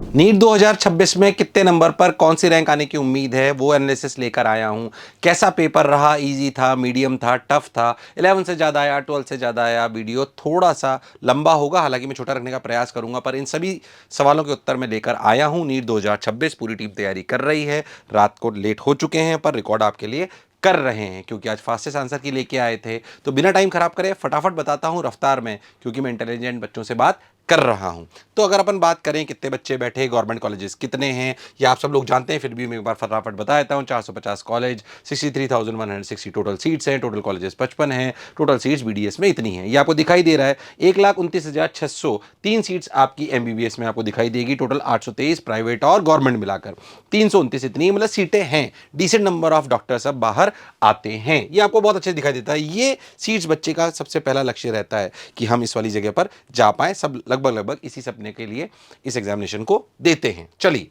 NEET 2026 में कितने number पर कौन सी रैंक आने की उम्मीद है, वो एनालिसिस लेकर आया हूं। कैसा पेपर रहा, इजी था, मीडियम था, टफ था, 11 से ज़्यादा आया, 12 से ज़्यादा आया। वीडियो थोड़ा सा लंबा होगा, हालांकि मैं छोटा रखने का प्रयास करूंगा, पर इन सभी सवालों के उत्तर मैं लेकर आया हूं। नीट 2026 पूरी टीम तैयारी कर रही है। रात को लेट हो चुके हैं, पर रिकॉर्ड आपके लिए कर रहे हैं, क्योंकि आज फास्टेस्ट आंसर की लेके आए थे। तो बिना टाइम खराब करे फटाफट बताता हूं रफ्तार में, क्योंकि मैं इंटेलिजेंट बच्चों से बात कर रहा हूं। तो अगर अपन बात करें कितने बच्चे बैठे, गवर्नमेंट कॉलेजेस कितने हैं, ये आप सब लोग जानते हैं, फिर भी मैं एक बार फटाफट बता देता हूं। 450 कॉलेज, 63,160 टोटल सीट्स हैं, टोटल कॉलेजेस 55 हैं, टोटल सीट्स बीडीएस में इतनी हैं। ये आपको दिखाई दे रहा है। 1,29,603 सीट्स आपकी एमबीबीएस में आपको दिखाई देगी, टोटल 823 प्राइवेट और गवर्नमेंट मिलाकर 329 इतनी मतलब सीटें हैं। डिसेंट नंबर ऑफ डॉक्टर्स अब बाहर आते हैं, ये आपको बहुत अच्छे दिखाई देता है। ये सीट्स बच्चे का सबसे पहला लक्ष्य रहता है कि हम इस वाली जगह पर जा पाए। सब लगभग इसी सपने के लिए इस एग्जामिनेशन को देते हैं। चलिए,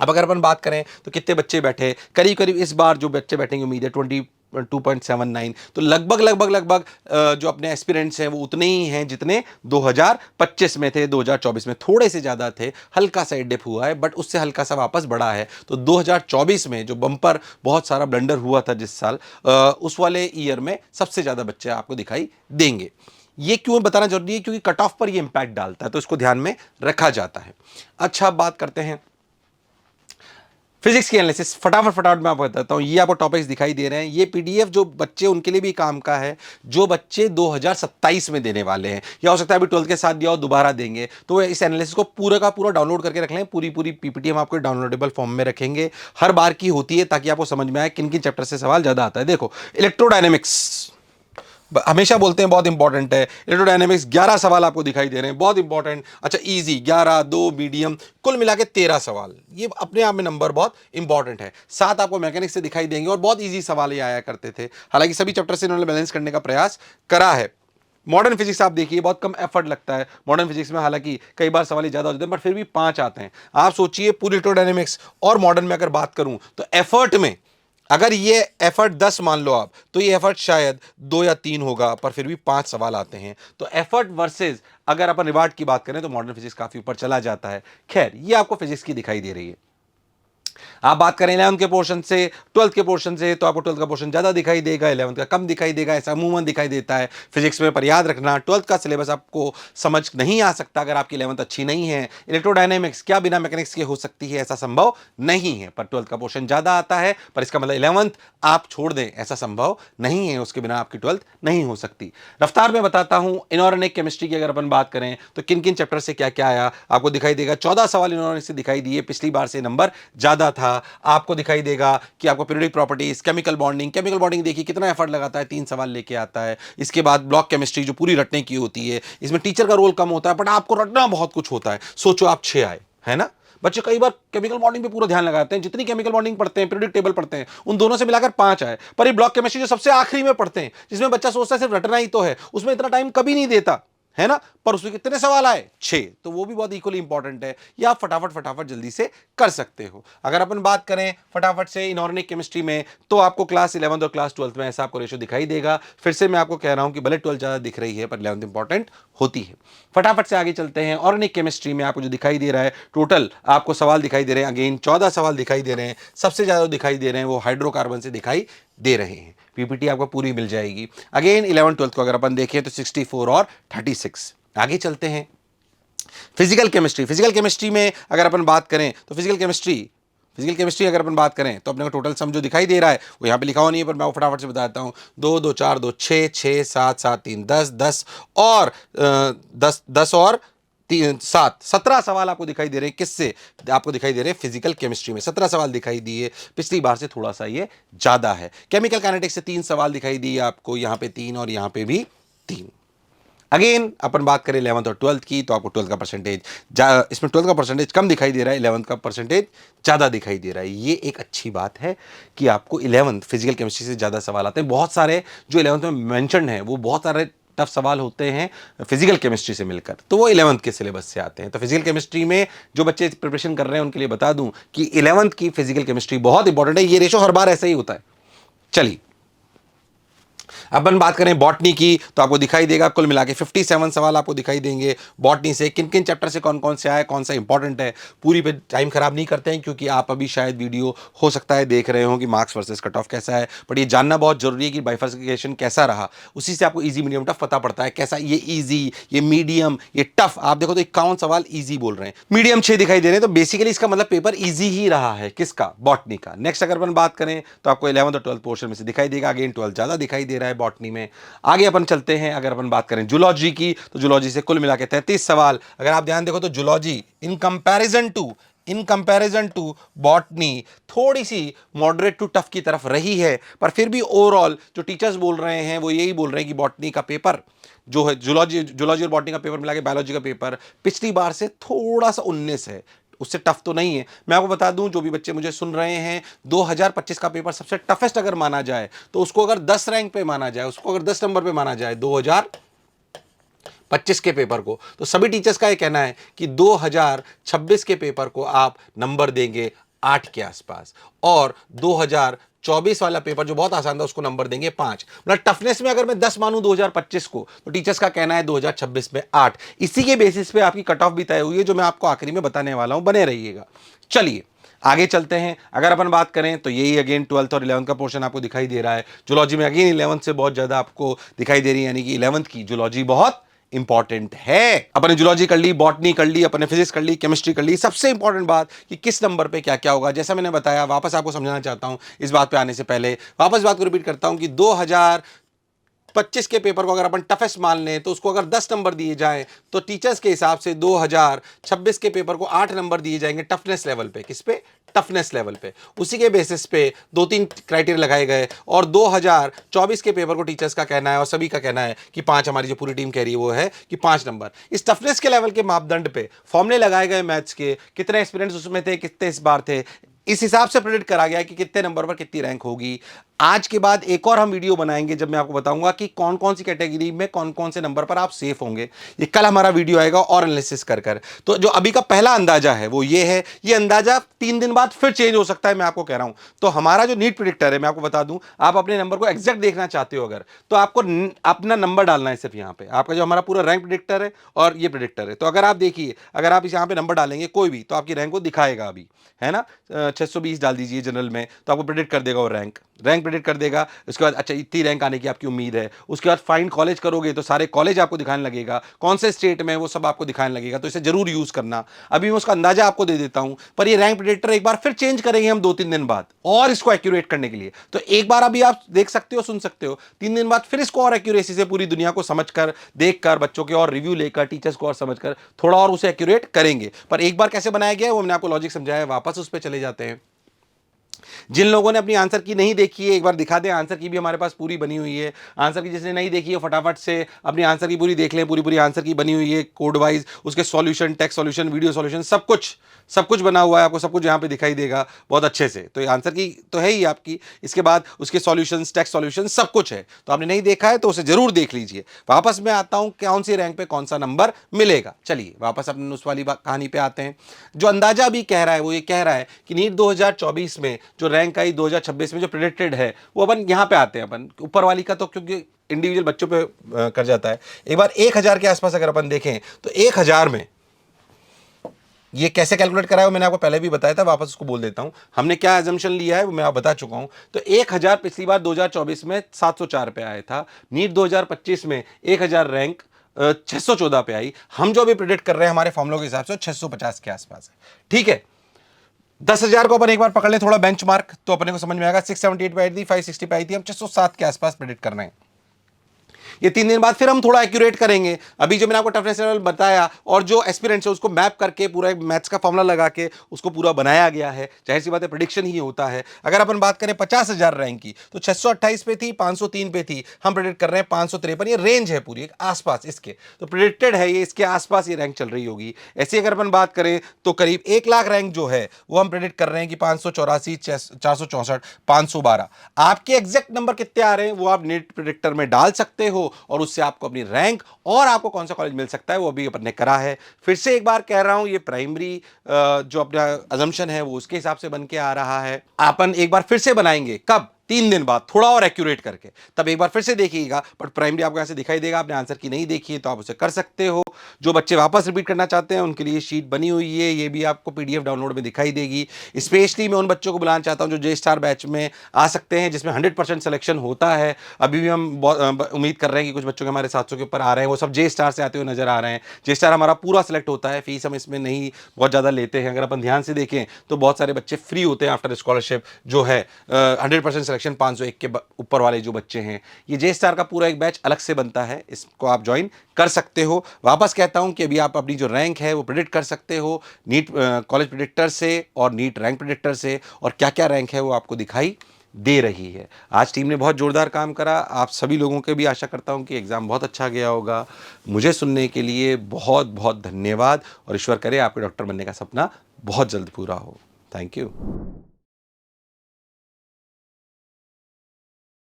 अब अगर अपन बात करें तो कितने बच्चे बैठे, करीब करीब इस बार जो बच्चे बैठेंगे उम्मीद है 22.79। तो लगभग जो अपने एस्पिरेंट्स हैं वो उतने ही हैं जितने 2025 में थे। 2024 में थोड़े से ज़्यादा थे, हल्का सा डिप हुआ है, बट उससे हल्का सा वापस बढ़ा है। तो 2024 में जो बम्पर बहुत सारा ब्लंडर हुआ था जिस साल, उस वाले ईयर में सबसे ज़्यादा बच्चे आपको दिखाई देंगे। ये क्यों बताना जरूरी है, क्योंकि कट ऑफ पर ये इंपैक्ट डालता है, तो इसको ध्यान में रखा जाता है। अच्छा, बात करते हैं फिजिक्स की एनालिसिस। फटाफट मैं आपको बताता हूं। ये आपको टॉपिक्स दिखाई दे रहे हैं। ये पीडीएफ जो बच्चे उनके लिए भी काम का है, जो बच्चे 2027 में देने वाले हैं, या हो सकता है अभी 12th के साथ दिया हो, दोबारा देंगे, तो इस एनालिसिस को पूरा का पूरा डाउनलोड करके रख लें। पूरी पीपीटी हम आपको डाउनलोडेबल फॉर्म में रखेंगे। हर बार की होती है, ताकि आपको समझ में आए किन किन चैप्टर से सवाल ज्यादा आता है। देखो, इलेक्ट्रोडायनेमिक्स हमेशा बोलते हैं बहुत इंपॉर्टेंट है। इलेक्ट्रोडायनेमिक्स 11 सवाल आपको दिखाई दे रहे हैं, बहुत इंपॉर्टेंट। अच्छा, इजी 11, 2 मीडियम, कुल मिला के 13 सवाल। ये अपने आप में नंबर बहुत इंपॉर्टेंट है। 7 आपको मैकेनिक्स से दिखाई देंगे, और बहुत इजी सवाल ये आया करते थे। हालांकि सभी चैप्टर से इन्होंने बैलेंस करने का प्रयास करा है। मॉडर्न फिजिक्स आप देखिए, बहुत कम एफर्ट लगता है मॉडर्न फिजिक्स में, हालांकि कई बार सवाल ज्यादा हो जाते हैं, पर फिर भी 5 आते हैं। आप सोचिए, पूरी इलेक्ट्रोडायनेमिक्स और मॉडर्न में अगर बात करूं तो एफर्ट में, अगर ये एफर्ट 10 मान लो आप, तो ये एफर्ट शायद 2 या 3 होगा, पर फिर भी 5 सवाल आते हैं। तो एफर्ट वर्सेस अगर अपन रिवार्ड की बात करें तो मॉडर्न फिजिक्स काफी ऊपर चला जाता है। खैर, ये आपको फिजिक्स की दिखाई दे रही है। आप बात करें 11th के पोर्शन से, 12th के पोर्शन से, तो आपको 12th का पोर्शन ज्यादा दिखाई देगा, 11th का कम दिखाई देगा, ऐसा अमूमन दिखाई देता है फिजिक्स में। पर याद रखना, 12th का सिलेबस आपको समझ नहीं आ सकता अगर आपकी 11th अच्छी नहीं है। इलेक्ट्रोडायनेमिक्स क्या बिना मैकेनिक्स के हो सकती है, ऐसा संभव नहीं है। पर 12th का पोर्शन ज्यादा आता है, पर इसका मतलब 11th आप छोड़ दें, ऐसा संभव नहीं है। उसके बिना आपकी 12th नहीं हो सकती। रफ्तार में बताता हूं, इनऑर्गेनिक केमिस्ट्री की अगर अपन बात करें तो किन किन चैप्टर से क्या क्या आया आपको दिखाई देगा। 14 सवाल इनऑर्गेनिक से दिखाई दिए, पिछली बार से नंबर ज्यादा था। आपको दिखाई देगा कि आपको पीरियोडिक प्रॉपर्टीज, केमिकल बॉन्डिंग देखिए कितना एफर्ट लगाता है, 3 सवाल लेके आता है। इसके बाद ब्लॉक केमिस्ट्री जो पूरी रटने की होती है, इसमें टीचर का रोल कम होता है, बट आपको रटना बहुत कुछ होता है। सोचो आप 6 आए, है ना। बच्चे कई बार केमिकल बॉन्डिंग पे पूरा ध्यान लगाते हैं, जितनी केमिकल बॉन्डिंग पढ़ते हैं, पीरियोडिक टेबल पढ़ते हैं, उन दोनों से मिलाकर 5 आए। पर ये ब्लॉक केमिस्ट्री जो सबसे आखिरी में पढ़ते हैं, जिसमें बच्चा सोचता है सिर्फ रटना ही तो है, उसमें इतना टाइम कभी नहीं देता, है ना। पर उसमें कितने सवाल आए, 6। तो वो भी बहुत इक्वली इंपॉर्टेंट है। या आप फटाफट जल्दी से कर सकते हो। अगर अपन बात करें फटाफट से इनऑर्गेनिक केमिस्ट्री में, तो आपको क्लास 11th और क्लास 12th में ऐसा आपको रेशो दिखाई देगा। फिर से मैं आपको कह रहा हूं कि भले 12th ज्यादा दिख रही है, पर 11th इंपॉर्टेंट होती है। फटाफट से आगे चलते हैं। ऑर्गेनिक केमिस्ट्री में आपको जो दिखाई दे रहा है, टोटल आपको सवाल दिखाई दे रहे हैं, अगेन 14 सवाल दिखाई दे रहे हैं। सबसे ज्यादा दिखाई दे रहे हैं वो हाइड्रोकार्बन से दिखाई दे रहे हैं। पीपीटी आपको पूरी मिल जाएगी। अगेन 11th 12th को अगर अपन देखें तो 64 और 36। आगे चलते हैं फिजिकल केमिस्ट्री में अगर अपन बात करें तो फिजिकल केमिस्ट्री अगर अपन बात करें तो अपने को टोटल सम जो दिखाई दे रहा है वो यहाँ पे लिखा हुआ नहीं है, पर मैं फटाफट से बताता हूँ। 2 2 4 2 6 6 7 7 3 10 10 और 10 और 7 17 सवाल आपको दिखाई दे रहे हैं। किससे आपको दिखाई दे रहे हैं? फिजिकल केमिस्ट्री में 17 सवाल दिखाई दिए। पिछली बार से थोड़ा सा ये ज्यादा है। केमिकल काइनेटिक्स से 3 सवाल दिखाई दिए आपको, यहाँ पे 3 और यहाँ पे भी 3। अगेन अपन बात करें 11th और 12th की, तो आपको 12th का परसेंटेज इसमें 12th का परसेंटेज कम दिखाई दे रहा है, 11th का परसेंटेज ज़्यादा दिखाई दे रहा है। ये एक अच्छी बात है कि आपको 11th फिजिकल केमिस्ट्री से ज़्यादा सवाल आते हैं। बहुत सारे जो 11th में मैंशन है वो बहुत सारे टफ सवाल होते हैं फिजिकल केमिस्ट्री से मिलकर, तो वो 11th के सिलेबस से आते हैं। तो फिजिकल केमिस्ट्री में जो बच्चे प्रिपरेशन कर रहे हैं उनके लिए बता दूं कि 11th की फिजिकल केमिस्ट्री बहुत इंपॉर्टेंट है। ये रेशो हर बार ऐसा ही होता है। चलिए, अपन बात करें बॉटनी की तो आपको दिखाई देगा कुल मिला के 57 सवाल आपको दिखाई देंगे बॉटनी से। किन किन चैप्टर से कौन कौन से आए, कौन सा इंपॉर्टेंट है, पूरी पे टाइम खराब नहीं करते हैं, क्योंकि आप अभी शायद वीडियो हो सकता है देख रहे हो कि मार्क्स वर्सेस कट ऑफ कैसा है, बट ये जानना बहुत जरूरी है कि बाइफर्सिफिकेशन कैसा रहा। उसी से आपको ईजी मीडियम टफ पता पड़ता है कैसा ये ईजी, ये मीडियम, ये टफ। आप देखो तो 51 सवाल ईजी बोल रहे हैं, मीडियम 6 दिखाई दे रहे हैं, तो बेसिकली इसका मतलब पेपर ईजी ही रहा है। किसका? बॉटनी का। नेक्स्ट अगर अपन बात करें तो आपको 11th और 12th पोर्शन में से दिखाई देगा, अगेन 12th ज्यादा दिखाई दे रहा है बॉटनी में। आगे अपन चलते हैं, अगर अपन बात करें जूलॉजी की तो जूलॉजी से कुल मिला के 33 सवाल। अगर आप ध्यान देखो तो zoology in comparison to botany थोड़ी सी मॉडरेट टू टफ की तरफ रही है, पर फिर भी ओवरऑल जो टीचर्स बोल रहे हैं वो यही बोल रहे हैं कि बॉटनी का पेपर जो है, जूलॉजी और बॉटनी का पेपर मिला के बायोलॉजी का पेपर पिछली बार से थोड़ा सा 19 है, उससे टफ तो नहीं है। मैं आपको बता दूं, जो भी बच्चे मुझे सुन रहे हैं, 2025 का पेपर सबसे टफेस्ट अगर माना जाए तो उसको अगर 10 रैंक पे माना जाए, उसको अगर 10 नंबर पे माना जाए 2025 के पेपर को, तो सभी टीचर्स का ये कहना है कि 2026 के पेपर को आप नंबर देंगे 8 के आसपास, और 2024 वाला पेपर जो बहुत आसान था उसको नंबर देंगे 5। मतलब टफनेस में अगर मैं 10 मानूं 2025 को, तो टीचर्स का कहना है 2026 में 8। इसी के बेसिस पे आपकी कट ऑफ भी तय हुई है, जो मैं आपको आखिरी में बताने वाला हूं, बने रहिएगा। चलिए आगे चलते हैं। अगर अपन बात करें तो यही अगेन 12th और 11th का पोर्शन आपको दिखाई दे रहा है। जूलॉजी में अगेन 11th से बहुत ज्यादा आपको दिखाई दे रही है, यानी कि 11th की जूलॉजी बहुत इंपॉर्टेंट है। अपने जूलॉजी कर ली, बॉटनी कर ली, अपने फिजिक्स कर ली, केमिस्ट्री कर ली। सबसे इंपॉर्टेंट बात कि किस नंबर पे क्या क्या होगा, जैसा मैंने बताया, वापस आपको समझाना चाहता हूं। इस बात पे आने से पहले वापस बात को रिपीट करता हूं कि 2025 के पेपर को अगर अपन टफेस्ट मान लें तो उसको अगर 10 नंबर दिए जाएं, तो टीचर्स के हिसाब से 2026 के पेपर को 8 नंबर दिए जाएंगे टफनेस लेवल पे। किस पे? टफनेस लेवल पे। उसी के बेसिस पे 2-3 क्राइटेरिया लगाए गए, और 2024 के पेपर को टीचर्स का कहना है और सभी का कहना है कि 5, हमारी जो पूरी टीम कह रही है वो है कि 5 नंबर। इस टफनेस के लेवल के मापदंड पे फॉर्मूले लगाए गए मैथ्स के, कितने एक्सपीरियंस उसमें थे, कितने इस बार थे, इस हिसाब से प्रेडिक्ट करा गया कि कितने नंबर पर कितनी रैंक होगी। आज के बाद एक और हम वीडियो बनाएंगे जब मैं आपको बताऊंगा कि कौन कौन सी कैटेगरी में कौन कौन से नंबर पर आप सेफ होंगे। ये कल हमारा वीडियो आएगा और एनालिसिस कर कर। तो जो अभी का पहला अंदाजा है वो ये है, ये अंदाजा 3 दिन बाद फिर चेंज हो सकता है, मैं आपको कह रहा हूं। तो हमारा जो नीट प्रिडिक्टर है, मैं आपको बता दूं, आप अपने नंबर को एग्जैक्ट देखना चाहते हो अगर, तो आपको अपना नंबर डालना है सिर्फ यहाँ पे। आपका जो हमारा पूरा रैंक प्रिडिक्टर है और ये प्रिडिक्टर है, तो अगर आप देखिए, अगर आप इस यहाँ पे नंबर डालेंगे कोई भी, तो आपकी रैंक को दिखाएगा अभी, है ना। 620 डाल दीजिए जनरल में, तो आपको प्रेडिक्ट कर देगा वो रैंक प्रेडिक्ट कर देगा। उसके बाद अच्छा इतनी रैंक आने की आपकी उम्मीद है। उसके बाद फाइंड कॉलेज करोगे तो सारे कॉलेज आपको दिखाने लगेगा, कौन से स्टेट में वो सब आपको दिखाने लगेगा, तो इसे जरूर यूज करना। अभी मैं उसका अंदाजा आपको दे देता हूं, पर ये रैंक प्रेडिक्टर एक बार फिर चेंज करेंगे हम 2-3 दिन बाद, और इसको एक्यूरेट करने के लिए। तो एक बार अभी आप देख सकते हो, सुन सकते हो, 3 दिन बाद फिर इसको और एक्यूरेसी से पूरी दुनिया को समझकर, देखकर, बच्चों के और रिव्यू लेकर, टीचर्स को और समझकर थोड़ा और उसे एक्यूरेट करेंगे। पर एक बार कैसे बनाया गया है वो मैंने आपको लॉजिक समझाया है, वापस उस पर चले जाते हैं। जिन लोगों ने अपनी आंसर की नहीं देखी है, एक बार दिखा दें, आंसर की भी हमारे पास पूरी बनी हुई है। आंसर की जिसने नहीं देखी है फटाफट से अपनी आंसर की पूरी देख लें, पूरी आंसर की बनी हुई है कोड वाइज, उसके solution, text solution, video solution, सब कुछ बना हुआ है, आपको सब कुछ यहाँ पे दिखाई देगा बहुत अच्छे से। तो ये आंसर की तो है ही आपकी, इसके बाद उसके सॉल्यूशन, टेक्स्ट सॉल्यूशन सब कुछ है। तो आपने नहीं देखा है तो उसे जरूर देख लीजिए। वापस मैं आता हूं कौन सी रैंक पे कौन सा नंबर मिलेगा। चलिए वापस अपने उस वाली कहानी पे आते हैं। जो अंदाजा अभी कह रहा है वो ये कह रहा है कि नीट 2024 में जो रैंक आई 2026 में जो प्रेडिक्टेड है, वो अपन यहाँ पे आते हैं। अपन ऊपर वाली का तो क्योंकि इंडिविजुअल बच्चों पे कर जाता है। एक बार 1000 के आसपास अगर अपन देखें तो 1000 में ये कैसे कैलकुलेट करा है वो मैंने आपको पहले भी बताया था, वापस उसको बोल देता हूं। हमने क्या एजम्पशन लिया है वो मैं आपको बता चुका हूं। तो 1000 पिछली बार 2024 में 704 पे आया था, नीट 2025 में 1000 रैंक 614 पे आई। हम जो अभी प्रेडिक्ट कर रहे हैं हमारे फॉर्मुलों के हिसाब से 650 के आसपास है। ठीक है, 10,000 को अपन एक बार पकड़ लें थोड़ा बेंचमार्क, तो अपने को समझ में आएगा। 678 पे आई थी, 560 पे आई थी, हम 607 के आसपास प्रेडिक्ट कर रहे हैं। ये 3 दिन बाद फिर हम थोड़ा एक्यूरेट करेंगे। अभी जो मैंने आपको टफनेस लेवल बताया और जो एस्पिरेंट्स है उसको मैप करके पूरा एक मैथ्स का फॉर्मूला लगा के उसको पूरा बनाया गया है। जाहिर सी बात है प्रेडिक्शन ही होता है। अगर अपन बात करें 50,000 रैंक की, तो 628 पे थी, 503 पे थी, हम प्रेडिक्ट कर रहे हैं 553। ये रेंज है पूरी एक आसपास इसके, तो प्रेडिक्टेड है ये इसके आसपास ये रैंक चल रही होगी। ऐसे अगर अपन बात करें तो करीब 1 लाख रैंक जो है वो हम प्रेडिक्ट कर रहे हैं कि 584, 464, 512। आपके एग्जैक्ट नंबर कितने आ रहे हैं वो आप नीट प्रेडिक्टर में डाल सकते हो, और उससे आपको अपनी रैंक और आपको कौन सा कॉलेज मिल सकता है वो अभी अपन ने करा है। फिर से एक बार कह रहा हूं, ये प्राइमरी जो अपना अजम्पशन है वो उसके हिसाब से बन के आ रहा है। अपन एक बार फिर से बनाएंगे कब, 3 दिन बाद थोड़ा और एक्यूरेट करके, तब एक बार फिर से देखिएगा। बट प्राइमरी आपको यहाँ से दिखाई देगा। आपने आंसर की नहीं देखी है तो आप उसे कर सकते हो। जो बच्चे वापस रिपीट करना चाहते हैं उनके लिए शीट बनी हुई है, ये भी आपको पीडीएफ डाउनलोड में दिखाई देगी। स्पेशली मैं उन बच्चों को बुलाना चाहता हूँ जो जे स्टार बैच में आ सकते हैं, जिसमें 100% सिलेक्शन होता है। अभी भी हम उम्मीद कर रहे हैं कि कुछ बच्चों के हमारे 700 के ऊपर आ रहे हैं, वो सब जे स्टार से आते हुए नजर आ रहे हैं। जे स्टार हमारा पूरा सिलेक्ट होता है, फीस हम इसमें नहीं बहुत ज़्यादा लेते हैं। अगर अपन ध्यान से देखें तो बहुत सारे बच्चे फ्री होते हैं आफ्टर स्कॉलरशिप जो है। 100% सिलेक्शन 501 के ऊपर वाले जो बच्चे हैं, ये जे स्टार का पूरा एक बैच अलग से बनता है, इसको आप ज्वाइन कर सकते हो। वापस कहता हूं कि अभी आप अपनी जो रैंक है वो प्रिडिक्ट कर सकते हो नीट कॉलेज प्रिडिक्टर से और नीट रैंक प्रिडिक्टर से, और क्या क्या रैंक है वो आपको दिखाई दे रही है। आज टीम ने बहुत जोरदार काम करा। आप सभी लोगों के भी आशा करता हूं कि एग्ज़ाम बहुत अच्छा गया होगा। मुझे सुनने के लिए बहुत बहुत धन्यवाद, और ईश्वर करे आपके डॉक्टर बनने का सपना बहुत जल्द पूरा हो। Thank you.